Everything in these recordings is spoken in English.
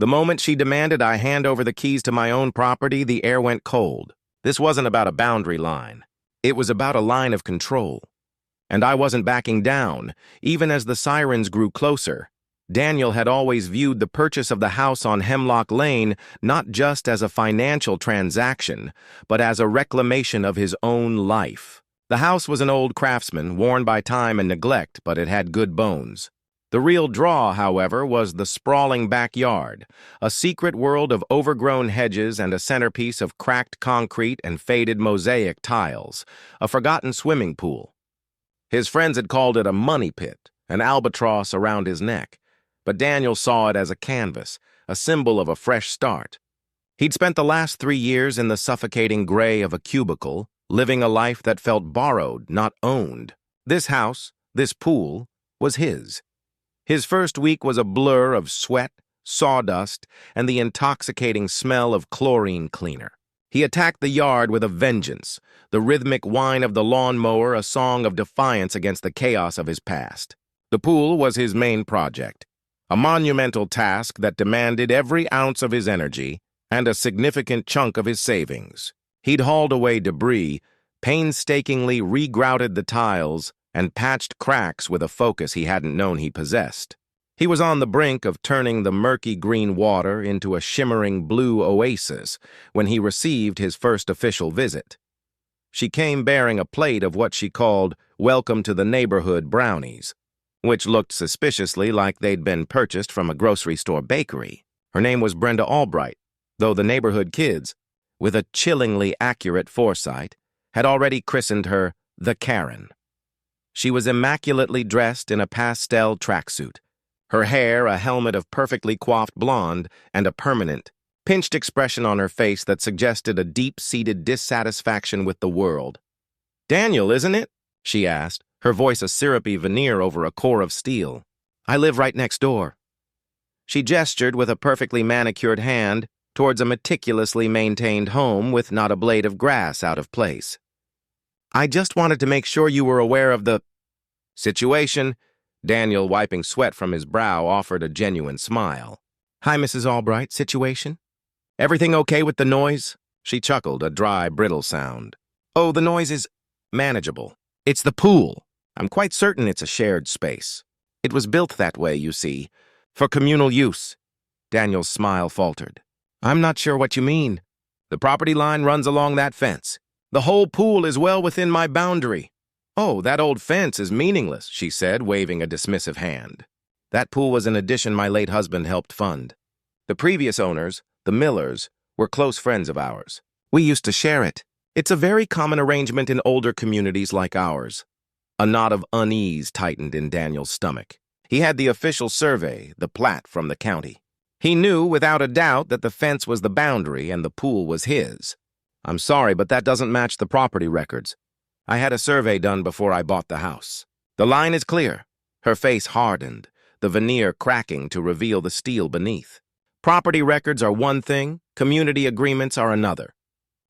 The moment she demanded I hand over the keys to my own property, the air went cold. This wasn't about a boundary line. It was about a line of control. And I wasn't backing down, even as the sirens grew closer. Daniel had always viewed the purchase of the house on Hemlock Lane not just as a financial transaction, but as a reclamation of his own life. The house was an old craftsman, worn by time and neglect, but it had good bones. The real draw, however, was the sprawling backyard, a secret world of overgrown hedges and a centerpiece of cracked concrete and faded mosaic tiles, a forgotten swimming pool. His friends had called it a money pit, an albatross around his neck, but Daniel saw it as a canvas, a symbol of a fresh start. He'd spent the last 3 years in the suffocating gray of a cubicle, living a life that felt borrowed, not owned. This house, this pool, was his. His first week was a blur of sweat, sawdust, and the intoxicating smell of chlorine cleaner. He attacked the yard with a vengeance, the rhythmic whine of the lawnmower a song of defiance against the chaos of his past. The pool was his main project, a monumental task that demanded every ounce of his energy and a significant chunk of his savings. He'd hauled away debris, painstakingly regrouted the tiles, and patched cracks with a focus he hadn't known he possessed. He was on the brink of turning the murky green water into a shimmering blue oasis when he received his first official visit. She came bearing a plate of what she called "Welcome to the Neighborhood" brownies, which looked suspiciously like they'd been purchased from a grocery store bakery. Her name was Brenda Albright, though the neighborhood kids, with a chillingly accurate foresight, had already christened her the Karen. She was immaculately dressed in a pastel tracksuit, her hair a helmet of perfectly coiffed blonde and a permanent, pinched expression on her face that suggested a deep-seated dissatisfaction with the world. "Daniel, isn't it?" she asked, her voice a syrupy veneer over a core of steel. "I live right next door." She gestured with a perfectly manicured hand towards a meticulously maintained home with not a blade of grass out of place. "I just wanted to make sure you were aware of the situation." Daniel, wiping sweat from his brow, offered a genuine smile. "Hi, Mrs. Albright. Situation? Everything okay with the noise?" She chuckled, a dry, brittle sound. "Oh, the noise is manageable. It's the pool. I'm quite certain it's a shared space. It was built that way, you see, for communal use." Daniel's smile faltered. "I'm not sure what you mean." "The property line runs along that fence. The whole pool is well within my boundary." "Oh, that old fence is meaningless," she said, waving a dismissive hand. "That pool was an addition my late husband helped fund. The previous owners, the Millers, were close friends of ours. We used to share it. It's a very common arrangement in older communities like ours." A knot of unease tightened in Daniel's stomach. He had the official survey, the plat from the county. He knew without a doubt that the fence was the boundary and the pool was his. "I'm sorry, but that doesn't match the property records. I had a survey done before I bought the house." "The line is clear." Her face hardened, the veneer cracking to reveal the steel beneath. "Property records are one thing, community agreements are another.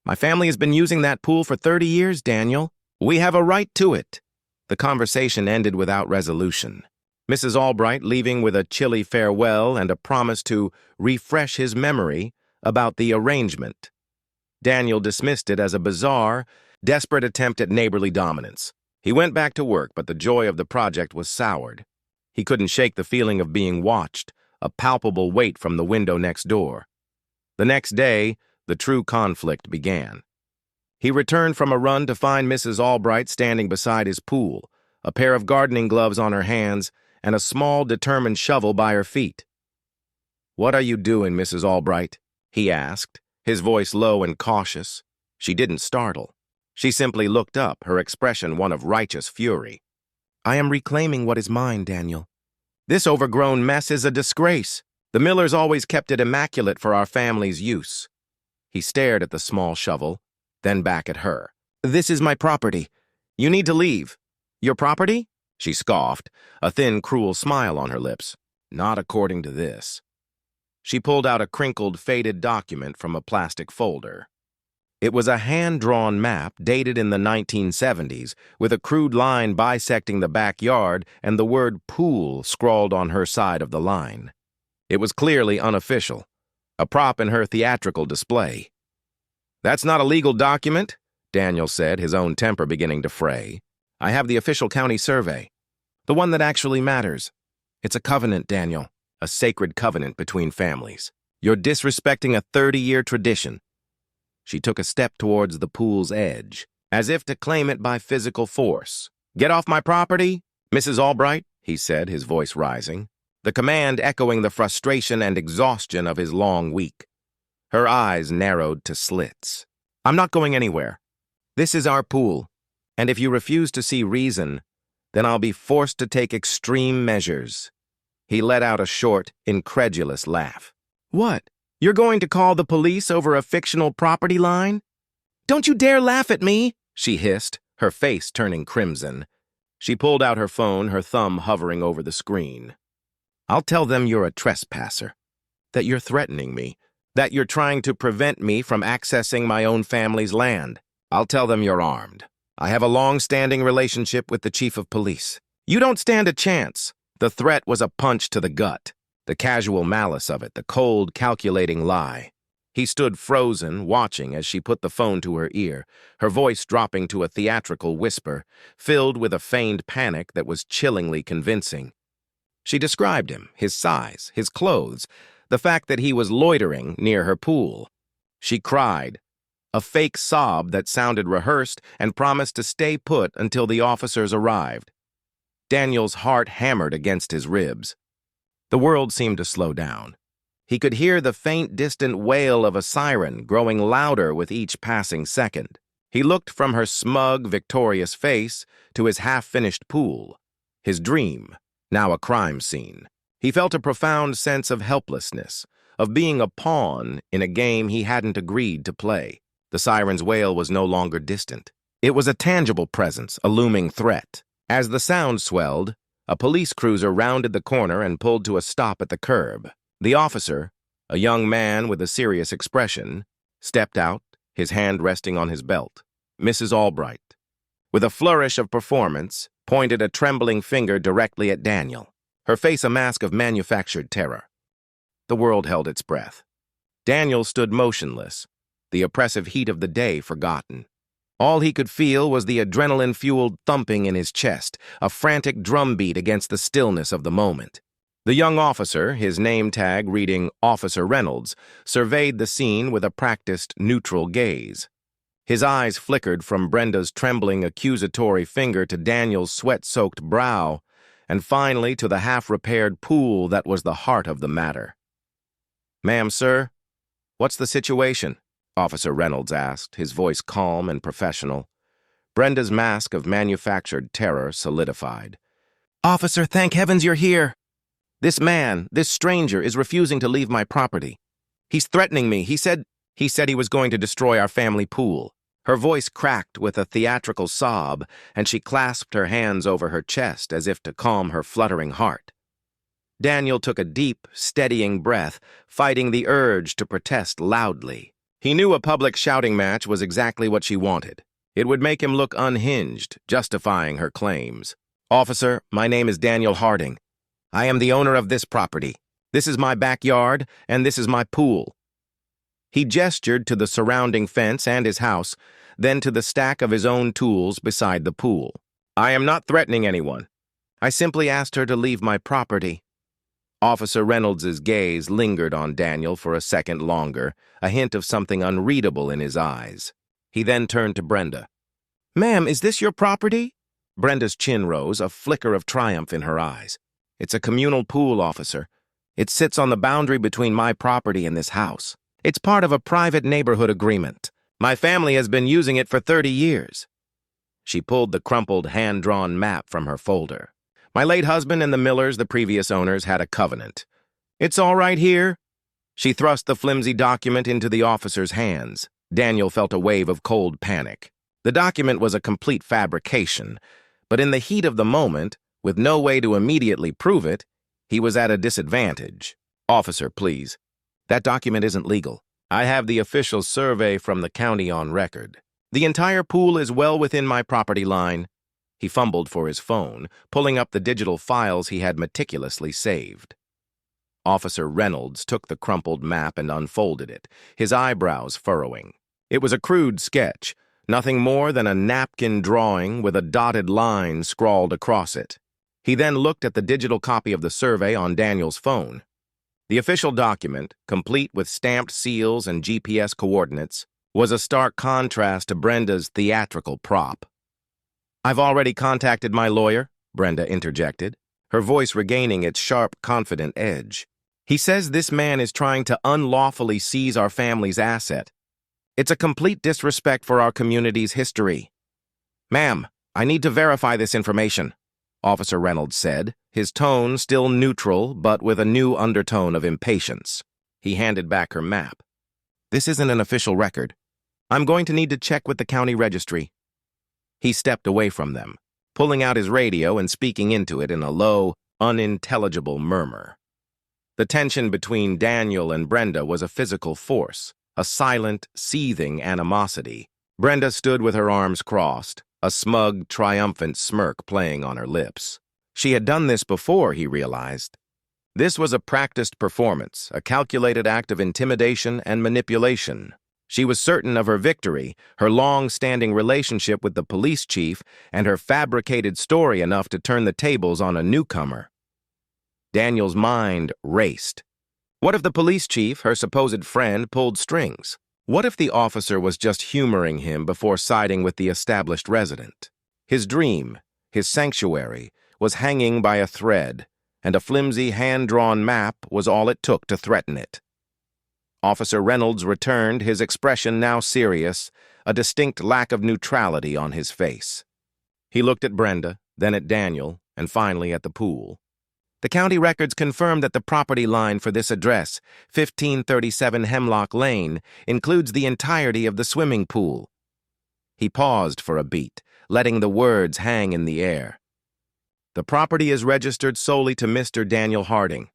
My family has been using that pool for 30 years, Daniel. We have a right to it." The conversation ended without resolution. Mrs. Albright leaving with a chilly farewell and a promise to refresh his memory about the arrangement. Daniel dismissed it as a bizarre, desperate attempt at neighborly dominance. He went back to work, but the joy of the project was soured. He couldn't shake the feeling of being watched, a palpable weight from the window next door. The next day, the true conflict began. He returned from a run to find Mrs. Albright standing beside his pool, a pair of gardening gloves on her hands and a small, determined shovel by her feet. "What are you doing, Mrs. Albright?" he asked, his voice low and cautious. She didn't startle. She simply looked up, her expression one of righteous fury. "I am reclaiming what is mine, Daniel. This overgrown mess is a disgrace. The Millers always kept it immaculate for our family's use." He stared at the small shovel, then back at her. "This is my property. You need to leave." "Your property?" she scoffed, a thin, cruel smile on her lips. "Not according to this." She pulled out a crinkled, faded document from a plastic folder. It was a hand-drawn map dated in the 1970s, with a crude line bisecting the backyard and the word pool scrawled on her side of the line. It was clearly unofficial, a prop in her theatrical display. "That's not a legal document," Daniel said, his own temper beginning to fray. "I have the official county survey, the one that actually matters. It's a covenant, Daniel, a sacred covenant between families. You're disrespecting a 30-year tradition." She took a step towards the pool's edge, as if to claim it by physical force. "Get off my property, Mrs. Albright," he said, his voice rising, the command echoing the frustration and exhaustion of his long week. Her eyes narrowed to slits. "I'm not going anywhere. This is our pool, and if you refuse to see reason, then I'll be forced to take extreme measures." He let out a short, incredulous laugh. "What? You're going to call the police over a fictional property line? Don't you dare laugh at me," she hissed, her face turning crimson. She pulled out her phone, her thumb hovering over the screen. "I'll tell them you're a trespasser, that you're threatening me, that you're trying to prevent me from accessing my own family's land. I'll tell them you're armed. I have a long-standing relationship with the chief of police. You don't stand a chance." The threat was a punch to the gut, the casual malice of it, the cold, calculating lie. He stood frozen, watching as she put the phone to her ear, her voice dropping to a theatrical whisper, filled with a feigned panic that was chillingly convincing. She described him, his size, his clothes, the fact that he was loitering near her pool. She cried, a fake sob that sounded rehearsed and promised to stay put until the officers arrived. Daniel's heart hammered against his ribs. The world seemed to slow down. He could hear the faint, distant wail of a siren growing louder with each passing second. He looked from her smug, victorious face to his half-finished pool, his dream, now a crime scene. He felt a profound sense of helplessness, of being a pawn in a game he hadn't agreed to play. The siren's wail was no longer distant. It was a tangible presence, a looming threat. As the sound swelled, a police cruiser rounded the corner and pulled to a stop at the curb. The officer, a young man with a serious expression, stepped out, his hand resting on his belt. Mrs. Albright, with a flourish of performance, pointed a trembling finger directly at Daniel, her face a mask of manufactured terror. The world held its breath. Daniel stood motionless, the oppressive heat of the day forgotten. All he could feel was the adrenaline-fueled thumping in his chest, a frantic drumbeat against the stillness of the moment. The young officer, his name tag reading Officer Reynolds, surveyed the scene with a practiced, neutral gaze. His eyes flickered from Brenda's trembling, accusatory finger to Daniel's sweat-soaked brow, and finally to the half-repaired pool that was the heart of the matter. "Ma'am, sir, what's the situation?" Officer Reynolds asked, his voice calm and professional. Brenda's mask of manufactured terror solidified. "Officer, thank heavens you're here. This man, this stranger, is refusing to leave my property. He's threatening me. He said he was going to destroy our family pool." Her voice cracked with a theatrical sob, and she clasped her hands over her chest as if to calm her fluttering heart. Daniel took a deep, steadying breath, fighting the urge to protest loudly. He knew a public shouting match was exactly what she wanted. It would make him look unhinged, justifying her claims. "Officer, my name is Daniel Harding. I am the owner of this property. This is my backyard, and this is my pool." He gestured to the surrounding fence and his house, then to the stack of his own tools beside the pool. "I am not threatening anyone. I simply asked her to leave my property." Officer Reynolds's gaze lingered on Daniel for a second longer, a hint of something unreadable in his eyes. He then turned to Brenda. "Ma'am, is this your property?" Brenda's chin rose, a flicker of triumph in her eyes. "It's a communal pool, officer. It sits on the boundary between my property and this house. It's part of a private neighborhood agreement. My family has been using it for 30 years. She pulled the crumpled, hand-drawn map from her folder. "My late husband and the Millers, the previous owners, had a covenant. It's all right here." She thrust the flimsy document into the officer's hands. Daniel felt a wave of cold panic. The document was a complete fabrication, but in the heat of the moment, with no way to immediately prove it, he was at a disadvantage. "Officer, please. That document isn't legal. I have the official survey from the county on record. The entire pool is well within my property line." He fumbled for his phone, pulling up the digital files he had meticulously saved. Officer Reynolds took the crumpled map and unfolded it, his eyebrows furrowing. It was a crude sketch, nothing more than a napkin drawing with a dotted line scrawled across it. He then looked at the digital copy of the survey on Daniel's phone. The official document, complete with stamped seals and GPS coordinates, was a stark contrast to Brenda's theatrical prop. "I've already contacted my lawyer," Brenda interjected, her voice regaining its sharp, confident edge. "He says this man is trying to unlawfully seize our family's asset. It's a complete disrespect for our community's history." "Ma'am, I need to verify this information," Officer Reynolds said, his tone still neutral but with a new undertone of impatience. He handed back her map. "This isn't an official record. I'm going to need to check with the county registry." He stepped away from them, pulling out his radio and speaking into it in a low, unintelligible murmur. The tension between Daniel and Brenda was a physical force, a silent, seething animosity. Brenda stood with her arms crossed, a smug, triumphant smirk playing on her lips. She had done this before, he realized. This was a practiced performance, a calculated act of intimidation and manipulation. She was certain of her victory, her long-standing relationship with the police chief, and her fabricated story enough to turn the tables on a newcomer. Daniel's mind raced. What if the police chief, her supposed friend, pulled strings? What if the officer was just humoring him before siding with the established resident? His dream, his sanctuary, was hanging by a thread, and a flimsy hand-drawn map was all it took to threaten it. Officer Reynolds returned, his expression now serious, a distinct lack of neutrality on his face. He looked at Brenda, then at Daniel, and finally at the pool. "The county records confirm that the property line for this address, 1537 Hemlock Lane, includes the entirety of the swimming pool." He paused for a beat, letting the words hang in the air. "The property is registered solely to Mr. Daniel Harding."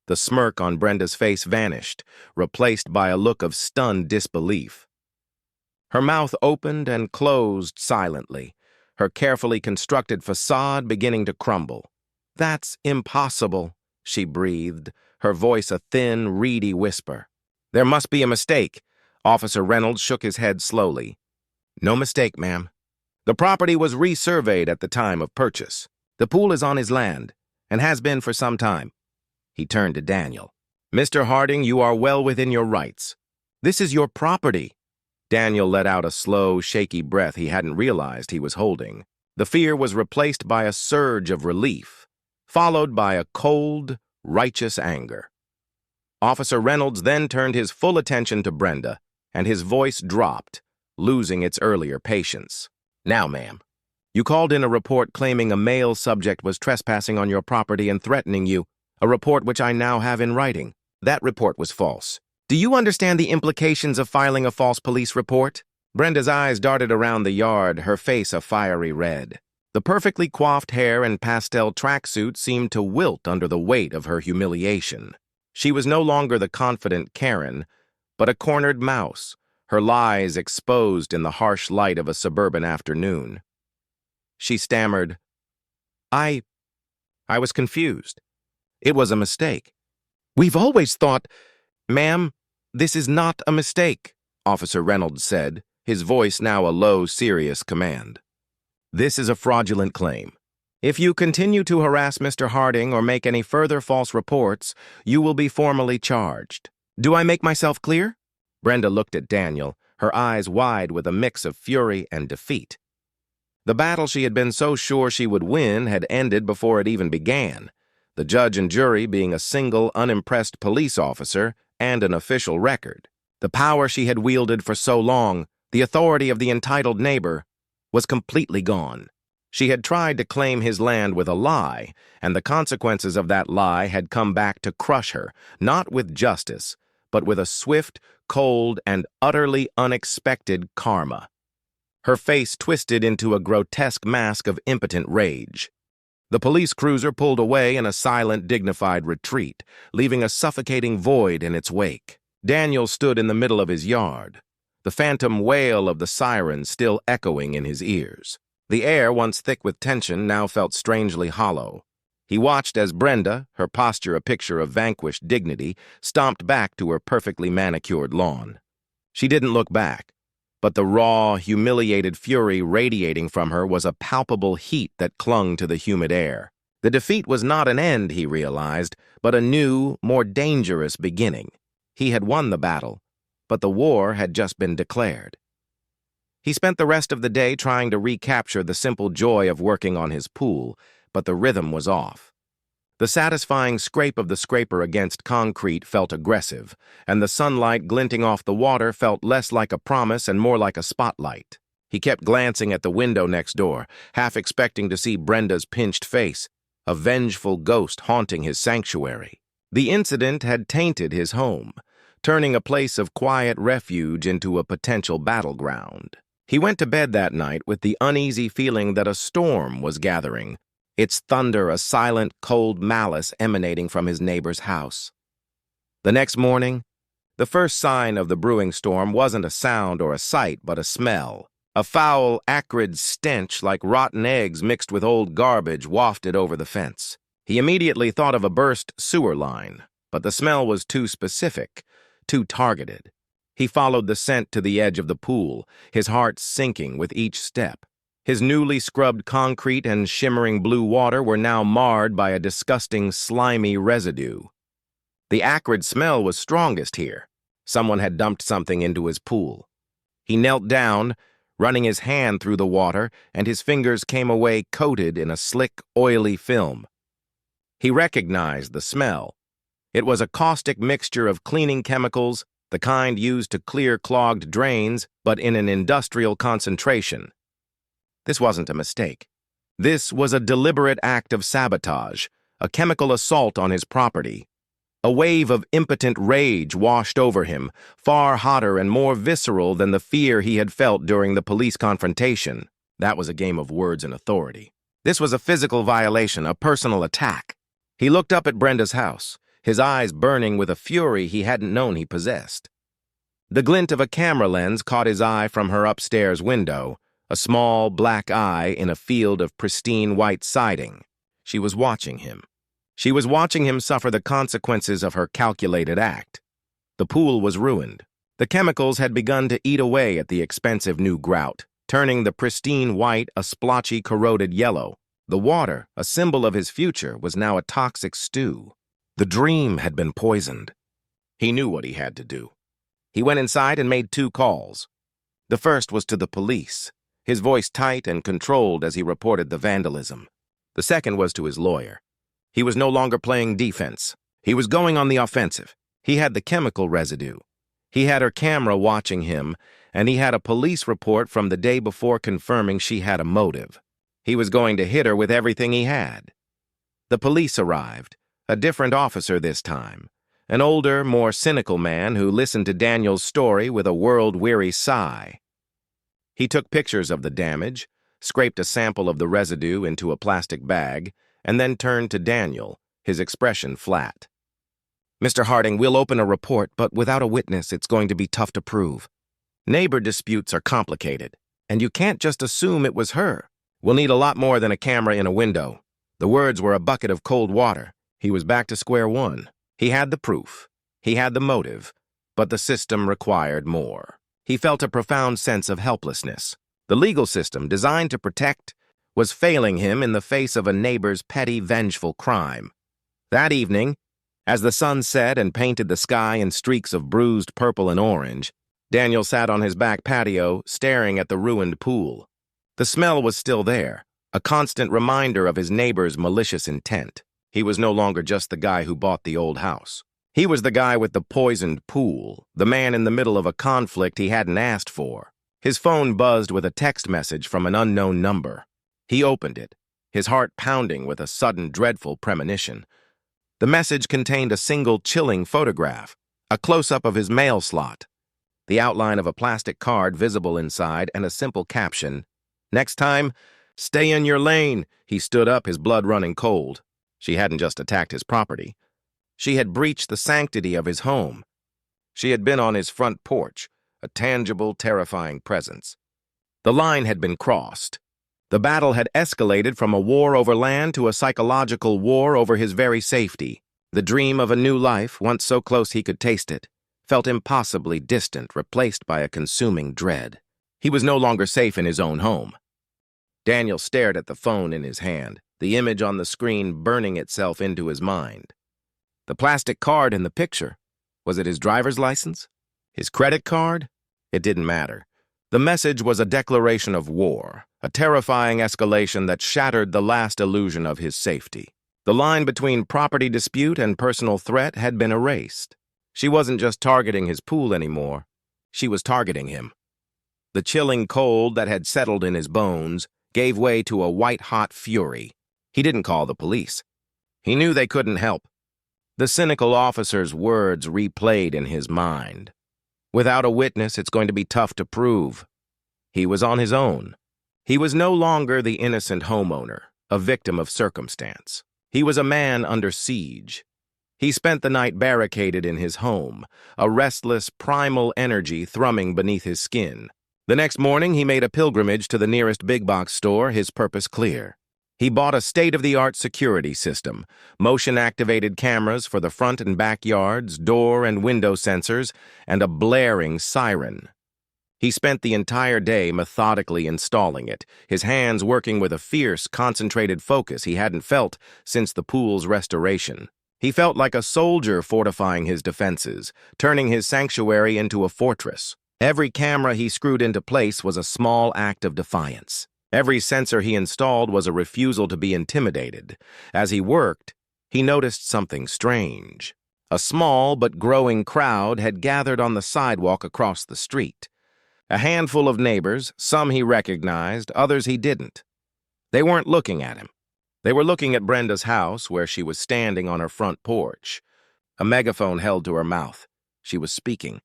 The smirk on Brenda's face vanished, replaced by a look of stunned disbelief. Her mouth opened and closed silently, her carefully constructed facade beginning to crumble. "That's impossible," she breathed, her voice a thin, reedy whisper. "There must be a mistake." Officer Reynolds shook his head slowly. "No mistake, ma'am. The property was resurveyed at the time of purchase. The pool is on his land, and has been for some time." He turned to Daniel. "Mr. Harding, you are well within your rights. This is your property." Daniel let out a slow, shaky breath he hadn't realized he was holding. The fear was replaced by a surge of relief, followed by a cold, righteous anger. Officer Reynolds then turned his full attention to Brenda, and his voice dropped, losing its earlier patience. "Now, ma'am, you called in a report claiming a male subject was trespassing on your property and threatening you, a report which I now have in writing. That report was false. Do you understand the implications of filing a false police report?" Brenda's eyes darted around the yard, her face a fiery red. The perfectly coiffed hair and pastel tracksuit seemed to wilt under the weight of her humiliation. She was no longer the confident Karen, but a cornered mouse, her lies exposed in the harsh light of a suburban afternoon. She stammered, I was confused. It was a mistake. We've always thought—" "Ma'am, this is not a mistake," Officer Reynolds said, his voice now a low, serious command. "This is a fraudulent claim. If you continue to harass Mr. Harding or make any further false reports, you will be formally charged. Do I make myself clear?" Brenda looked at Daniel, her eyes wide with a mix of fury and defeat. The battle she had been so sure she would win had ended before it even began, the judge and jury being a single, unimpressed police officer and an official record. The power she had wielded for so long, the authority of the entitled neighbor, was completely gone. She had tried to claim his land with a lie, and the consequences of that lie had come back to crush her, not with justice, but with a swift, cold, and utterly unexpected karma. Her face twisted into a grotesque mask of impotent rage. The police cruiser pulled away in a silent, dignified retreat, leaving a suffocating void in its wake. Daniel stood in the middle of his yard, the phantom wail of the siren still echoing in his ears. The air, once thick with tension, now felt strangely hollow. He watched as Brenda, her posture a picture of vanquished dignity, stomped back to her perfectly manicured lawn. She didn't look back, but the raw, humiliated fury radiating from her was a palpable heat that clung to the humid air. The defeat was not an end, he realized, but a new, more dangerous beginning. He had won the battle, but the war had just been declared. He spent the rest of the day trying to recapture the simple joy of working on his pool, but the rhythm was off. The satisfying scrape of the scraper against concrete felt aggressive, and the sunlight glinting off the water felt less like a promise and more like a spotlight. He kept glancing at the window next door, half expecting to see Brenda's pinched face, a vengeful ghost haunting his sanctuary. The incident had tainted his home, turning a place of quiet refuge into a potential battleground. He went to bed that night with the uneasy feeling that a storm was gathering, its thunder a silent, cold malice emanating from his neighbor's house. The next morning, the first sign of the brewing storm wasn't a sound or a sight, but a smell. A foul, acrid stench like rotten eggs mixed with old garbage wafted over the fence. He immediately thought of a burst sewer line, but the smell was too specific, too targeted. He followed the scent to the edge of the pool, his heart sinking with each step. His newly scrubbed concrete and shimmering blue water were now marred by a disgusting, slimy residue. The acrid smell was strongest here. Someone had dumped something into his pool. He knelt down, running his hand through the water, and his fingers came away coated in a slick, oily film. He recognized the smell. It was a caustic mixture of cleaning chemicals, the kind used to clear clogged drains, but in an industrial concentration. This wasn't a mistake. This was a deliberate act of sabotage, a chemical assault on his property. A wave of impotent rage washed over him, far hotter and more visceral than the fear he had felt during the police confrontation. That was a game of words and authority. This was a physical violation, a personal attack. He looked up at Brenda's house, his eyes burning with a fury he hadn't known he possessed. The glint of a camera lens caught his eye from her upstairs window, a small black eye in a field of pristine white siding. She was watching him. She was watching him suffer the consequences of her calculated act. The pool was ruined. The chemicals had begun to eat away at the expensive new grout, turning the pristine white a splotchy, corroded yellow. The water, a symbol of his future, was now a toxic stew. The dream had been poisoned. He knew what he had to do. He went inside and made 2 calls. The first was to the police, his voice tight and controlled as he reported the vandalism. The second was to his lawyer. He was no longer playing defense. He was going on the offensive. He had the chemical residue. He had her camera watching him, and he had a police report from the day before confirming she had a motive. He was going to hit her with everything he had. The police arrived, a different officer this time, an older, more cynical man who listened to Daniel's story with a world-weary sigh. He took pictures of the damage, scraped a sample of the residue into a plastic bag, and then turned to Daniel, his expression flat. "Mr. Harding, we'll open a report, but without a witness, it's going to be tough to prove. Neighbor disputes are complicated, and you can't just assume it was her. We'll need a lot more than a camera in a window." The words were a bucket of cold water. He was back to square one. He had the proof. He had the motive, but the system required more. He felt a profound sense of helplessness. The legal system, designed to protect, was failing him in the face of a neighbor's petty, vengeful crime. That evening, as the sun set and painted the sky in streaks of bruised purple and orange, Daniel sat on his back patio, staring at the ruined pool. The smell was still there, a constant reminder of his neighbor's malicious intent. He was no longer just the guy who bought the old house. He was the guy with the poisoned pool, the man in the middle of a conflict he hadn't asked for. His phone buzzed with a text message from an unknown number. He opened it, his heart pounding with a sudden, dreadful premonition. The message contained a single chilling photograph, a close-up of his mail slot, the outline of a plastic card visible inside, and a simple caption, "Next time, stay in your lane." He stood up, his blood running cold. She hadn't just attacked his property. She had breached the sanctity of his home. She had been on his front porch, a tangible, terrifying presence. The line had been crossed. The battle had escalated from a war over land to a psychological war over his very safety. The dream of a new life, once so close he could taste it, felt impossibly distant, replaced by a consuming dread. He was no longer safe in his own home. Daniel stared at the phone in his hand, the image on the screen burning itself into his mind. The plastic card in the picture, was it his driver's license? His credit card? It didn't matter. The message was a declaration of war, a terrifying escalation that shattered the last illusion of his safety. The line between property dispute and personal threat had been erased. She wasn't just targeting his pool anymore. She was targeting him. The chilling cold that had settled in his bones gave way to a white-hot fury. He didn't call the police. He knew they couldn't help. The cynical officer's words replayed in his mind. Without a witness, it's going to be tough to prove. He was on his own. He was no longer the innocent homeowner, a victim of circumstance. He was a man under siege. He spent the night barricaded in his home, a restless, primal energy thrumming beneath his skin. The next morning, he made a pilgrimage to the nearest big-box store, his purpose clear. He bought a state-of-the-art security system, motion-activated cameras for the front and backyards, door and window sensors, and a blaring siren. He spent the entire day methodically installing it, his hands working with a fierce, concentrated focus he hadn't felt since the pool's restoration. He felt like a soldier fortifying his defenses, turning his sanctuary into a fortress. Every camera he screwed into place was a small act of defiance. Every sensor he installed was a refusal to be intimidated. As he worked, he noticed something strange. A small but growing crowd had gathered on the sidewalk across the street. A handful of neighbors, some he recognized, others he didn't. They weren't looking at him. They were looking at Brenda's house, where she was standing on her front porch. A megaphone held to her mouth. She was speaking.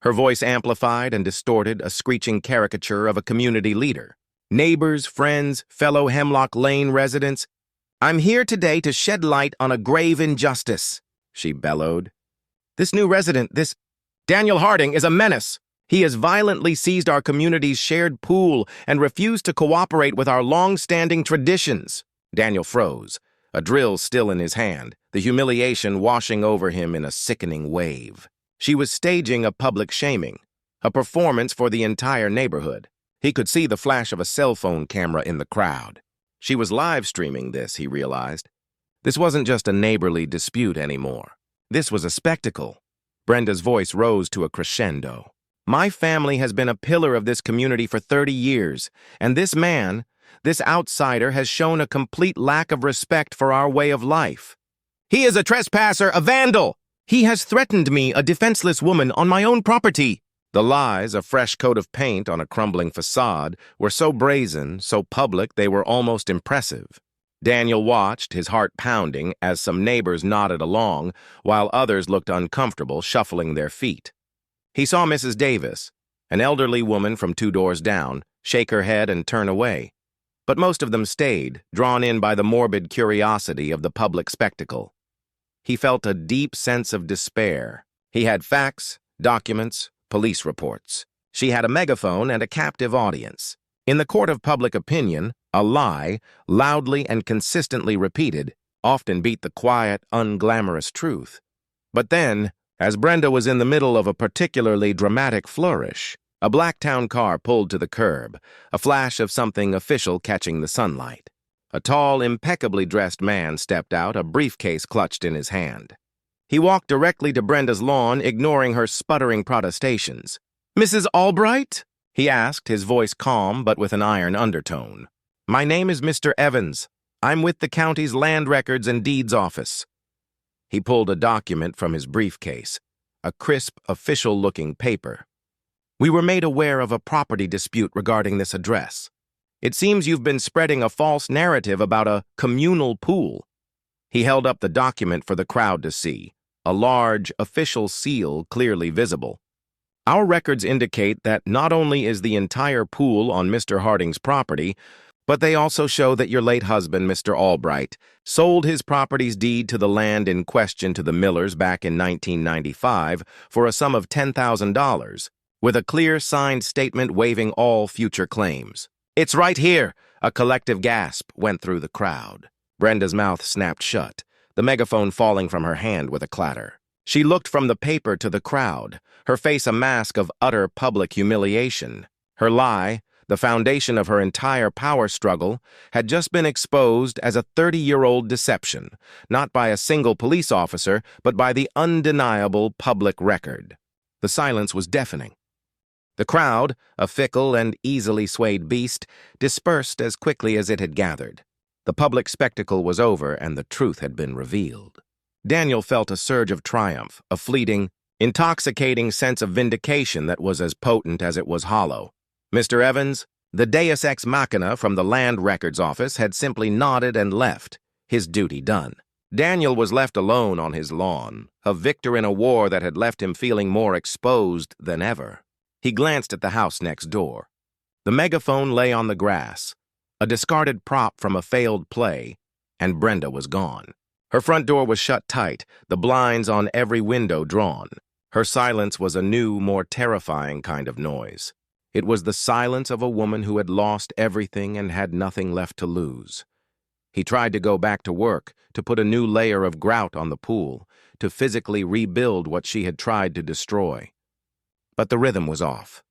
Her voice amplified and distorted, a screeching caricature of a community leader. Neighbors, friends, fellow Hemlock Lane residents, I'm here today to shed light on a grave injustice, she bellowed. This new resident, this Daniel Harding, is a menace. He has violently seized our community's shared pool and refused to cooperate with our long-standing traditions. Daniel froze, a drill still in his hand, the humiliation washing over him in a sickening wave. She was staging a public shaming, a performance for the entire neighborhood. He could see the flash of a cell phone camera in the crowd. She was live streaming this, he realized. This wasn't just a neighborly dispute anymore. This was a spectacle. Brenda's voice rose to a crescendo. My family has been a pillar of this community for 30 years, and this man, this outsider, has shown a complete lack of respect for our way of life. He is a trespasser, a vandal. He has threatened me, a defenseless woman, on my own property. The lies, a fresh coat of paint on a crumbling facade, were so brazen, so public, they were almost impressive. Daniel watched, his heart pounding, as some neighbors nodded along, while others looked uncomfortable, shuffling their feet. He saw Mrs. Davis, an elderly woman from 2 doors down, shake her head and turn away. But most of them stayed, drawn in by the morbid curiosity of the public spectacle. He felt a deep sense of despair. He had facts, documents, police reports. She had a megaphone and a captive audience. In the court of public opinion, a lie, loudly and consistently repeated, often beat the quiet, unglamorous truth. But then, as Brenda was in the middle of a particularly dramatic flourish, a black town car pulled to the curb, a flash of something official catching the sunlight. A tall, impeccably dressed man stepped out, a briefcase clutched in his hand. He walked directly to Brenda's lawn, ignoring her sputtering protestations. Mrs. Albright? He asked, his voice calm but with an iron undertone. My name is Mr. Evans. I'm with the county's Land Records and Deeds Office. He pulled a document from his briefcase, a crisp, official-looking paper. We were made aware of a property dispute regarding this address. It seems you've been spreading a false narrative about a communal pool. He held up the document for the crowd to see, a large, official seal clearly visible. Our records indicate that not only is the entire pool on Mr. Harding's property, but they also show that your late husband, Mr. Albright, sold his property's deed to the land in question to the Millers back in 1995 for a sum of $10,000, with a clear signed statement waiving all future claims. It's right here, A collective gasp went through the crowd. Brenda's mouth snapped shut, the megaphone falling from her hand with a clatter. She looked from the paper to the crowd, her face a mask of utter public humiliation. Her lie, the foundation of her entire power struggle, had just been exposed as a 30-year-old deception, not by a single police officer, but by the undeniable public record. The silence was deafening. The crowd, a fickle and easily swayed beast, dispersed as quickly as it had gathered. The public spectacle was over and the truth had been revealed. Daniel felt a surge of triumph, a fleeting, intoxicating sense of vindication that was as potent as it was hollow. Mr. Evans, the deus ex machina from the Land Records Office, had simply nodded and left, his duty done. Daniel was left alone on his lawn, a victor in a war that had left him feeling more exposed than ever. He glanced at the house next door. The megaphone lay on the grass, a discarded prop from a failed play, and Brenda was gone. Her front door was shut tight, the blinds on every window drawn. Her silence was a new, more terrifying kind of noise. It was the silence of a woman who had lost everything and had nothing left to lose. He tried to go back to work, to put a new layer of grout on the pool, to physically rebuild what she had tried to destroy. But the rhythm was off.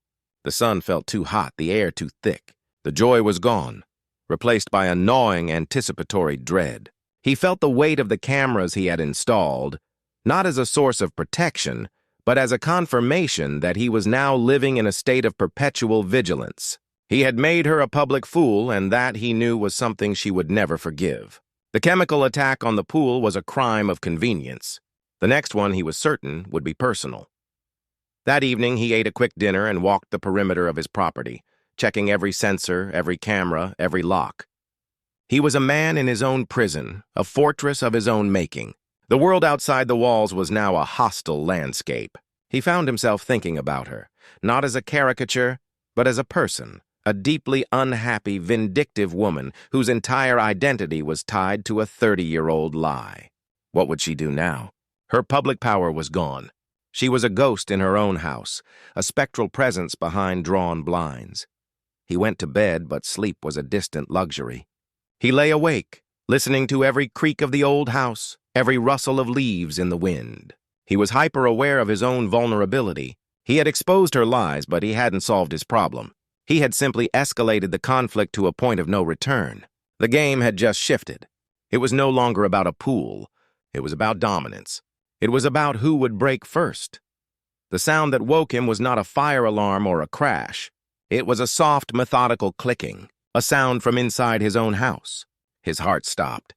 The sun felt too hot, the air too thick. The joy was gone, replaced by a gnawing, anticipatory dread. He felt the weight of the cameras he had installed, not as a source of protection, but as a confirmation that he was now living in a state of perpetual vigilance. He had made her a public fool, and that, he knew, was something she would never forgive. The chemical attack on the pool was a crime of convenience. The next one, he was certain, would be personal. That evening, he ate a quick dinner and walked the perimeter of his property, checking every sensor, every camera, every lock. He was a man in his own prison, a fortress of his own making. The world outside the walls was now a hostile landscape. He found himself thinking about her, not as a caricature, but as a person, a deeply unhappy, vindictive woman whose entire identity was tied to a 30-year-old lie. What would she do now? Her public power was gone. She was a ghost in her own house, a spectral presence behind drawn blinds. He went to bed, but sleep was a distant luxury. He lay awake, listening to every creak of the old house, every rustle of leaves in the wind. He was hyper-aware of his own vulnerability. He had exposed her lies, but he hadn't solved his problem. He had simply escalated the conflict to a point of no return. The game had just shifted. It was no longer about a pool. It was about dominance. It was about who would break first. The sound that woke him was not a fire alarm or a crash. It was a soft, methodical clicking, a sound from inside his own house. His heart stopped.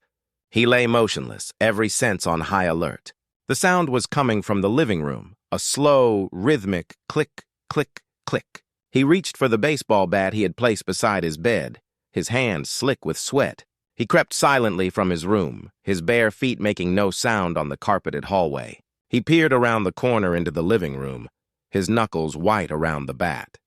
He lay motionless, every sense on high alert. The sound was coming from the living room, a slow, rhythmic click, click, click. He reached for the baseball bat he had placed beside his bed, his hands slick with sweat. He crept silently from his room, his bare feet making no sound on the carpeted hallway. He peered around the corner into the living room, his knuckles white around the bat.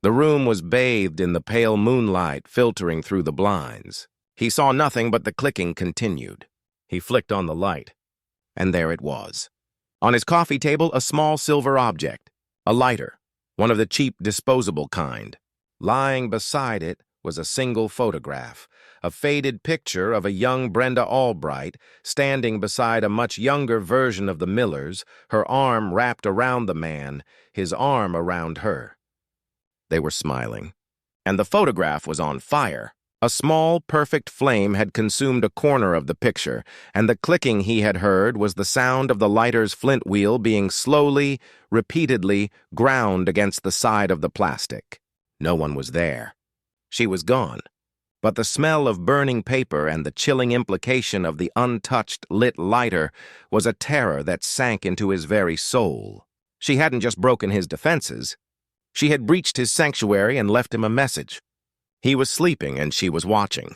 The room was bathed in the pale moonlight filtering through the blinds. He saw nothing, but the clicking continued. He flicked on the light, and there it was. On his coffee table, a small silver object, a lighter, one of the cheap disposable kind. Lying beside it was a single photograph, a faded picture of a young Brenda Albright standing beside a much younger version of the Millers, her arm wrapped around the man, his arm around her. They were smiling, and the photograph was on fire. A small, perfect flame had consumed a corner of the picture, and the clicking he had heard was the sound of the lighter's flint wheel being slowly, repeatedly ground against the side of the plastic. No one was there. She was gone. But the smell of burning paper and the chilling implication of the untouched, lit lighter was a terror that sank into his very soul. She hadn't just broken his defenses. She had breached his sanctuary and left him a message. He was sleeping and she was watching.